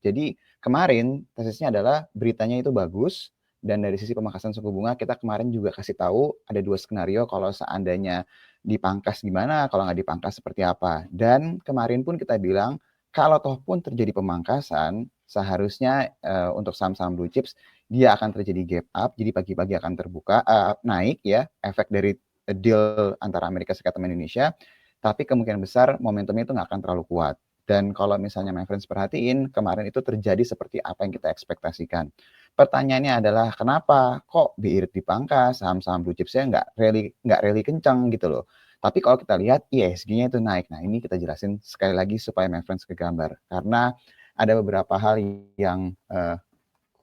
Jadi kemarin tesisnya adalah beritanya itu bagus, dan dari sisi pemangkasan suku bunga kita kemarin juga kasih tahu ada 2 skenario kalau seandainya dipangkas gimana, kalau nggak dipangkas seperti apa. Dan kemarin pun kita bilang kalau toh pun terjadi pemangkasan, seharusnya untuk saham-saham blue chips dia akan terjadi gap up, jadi pagi-pagi akan terbuka naik ya, efek dari deal antara Amerika Serikat sama Indonesia, tapi kemungkinan besar momentumnya itu nggak akan terlalu kuat. Dan kalau misalnya my friends perhatiin, kemarin itu terjadi seperti apa yang kita ekspektasikan. Pertanyaannya adalah kenapa kok BI dipangkas, saham-saham blue chips-nya nggak rally kencang gitu loh. Tapi kalau kita lihat ISG-nya itu naik. Nah ini kita jelasin sekali lagi supaya my friends kegambar. Karena ada beberapa hal yang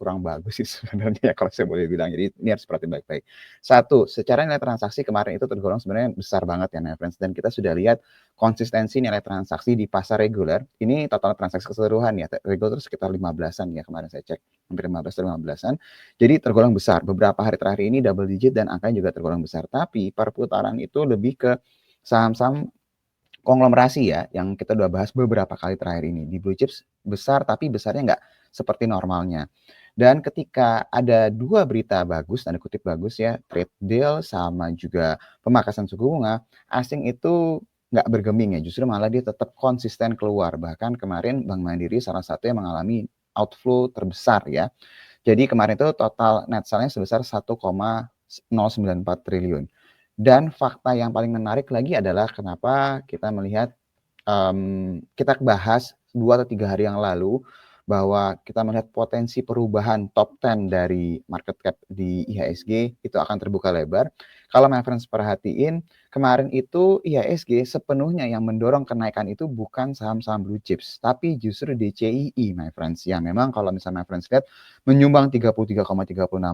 kurang bagus sih sebenarnya kalau saya boleh bilang. Jadi ini harus perhatiin baik-baik. Satu, secara nilai transaksi kemarin itu tergolong sebenarnya besar banget ya my friends. Dan kita sudah lihat konsistensi nilai transaksi di pasar reguler. Ini total transaksi keseluruhan ya. Reguler itu sekitar 15-an ya kemarin saya cek. Hampir 15-an. Jadi tergolong besar. Beberapa hari terakhir ini double digit dan angkanya juga tergolong besar. Tapi perputaran itu lebih ke saham-saham konglomerasi ya, yang kita udah bahas beberapa kali terakhir ini. Di blue chips besar, tapi besarnya nggak seperti normalnya. Dan ketika ada 2 berita bagus, tanda kutip bagus ya, trade deal sama juga pemangkasan suku bunga, asing itu nggak bergeming ya, justru malah dia tetap konsisten keluar. Bahkan kemarin Bank Mandiri salah satu yang mengalami outflow terbesar ya. Jadi kemarin itu total net sale-nya sebesar 1,094 triliun. Dan fakta yang paling menarik lagi adalah kenapa kita melihat kita bahas 2 atau 3 hari yang lalu bahwa kita melihat potensi perubahan top 10 dari market cap di IHSG itu akan terbuka lebar. Kalau my friends perhatiin, kemarin itu IHSG sepenuhnya yang mendorong kenaikan itu bukan saham-saham blue chips, tapi justru DCII my friends. Yang memang kalau misalnya my friends lihat menyumbang 33,36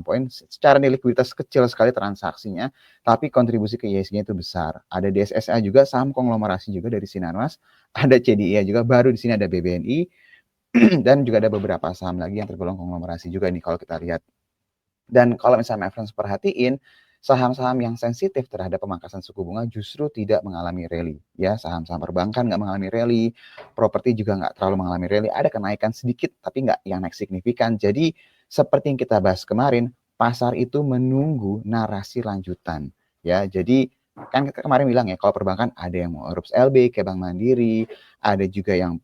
poin, secara likuiditas kecil sekali transaksinya, tapi kontribusi ke IHSG itu besar. Ada DSSA juga, saham konglomerasi juga dari Sinarmas, ada CDIA juga, baru di sini ada BBNI, dan juga ada beberapa saham lagi yang tergolong konglomerasi juga nih kalau kita lihat. Dan kalau misalnya my friends perhatiin, saham-saham yang sensitif terhadap pemangkasan suku bunga justru tidak mengalami rally. Ya, saham-saham perbankan nggak mengalami rally, properti juga nggak terlalu mengalami rally. Ada kenaikan sedikit, tapi nggak yang naik signifikan. Jadi, seperti yang kita bahas kemarin, pasar itu menunggu narasi lanjutan. Ya, jadi kan kita kemarin bilang ya, kalau perbankan ada yang mau urus LB kayak Bank Mandiri, ada juga yang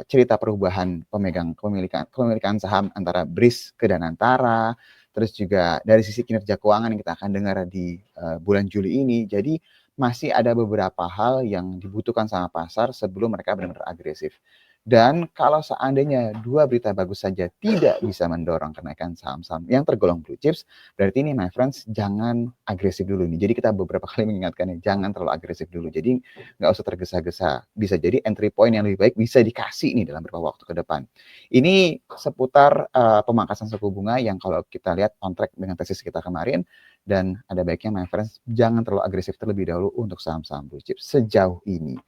cerita perubahan kepemilikan saham antara BRIS ke Danantara, terus juga dari sisi kinerja keuangan yang kita akan dengar di bulan Juli ini. Jadi masih ada beberapa hal yang dibutuhkan sama pasar sebelum mereka benar-benar agresif. Dan kalau seandainya 2 berita bagus saja tidak bisa mendorong kenaikan saham-saham yang tergolong blue chips, berarti ini my friends jangan agresif dulu nih. Jadi kita beberapa kali mengingatkannya jangan terlalu agresif dulu. Jadi nggak usah tergesa-gesa. Bisa jadi entry point yang lebih baik bisa dikasih nih dalam beberapa waktu ke depan. Ini seputar pemangkasan suku bunga yang kalau kita lihat on track dengan tesis kita kemarin, dan ada baiknya my friends jangan terlalu agresif terlebih dahulu untuk saham-saham blue chip sejauh ini.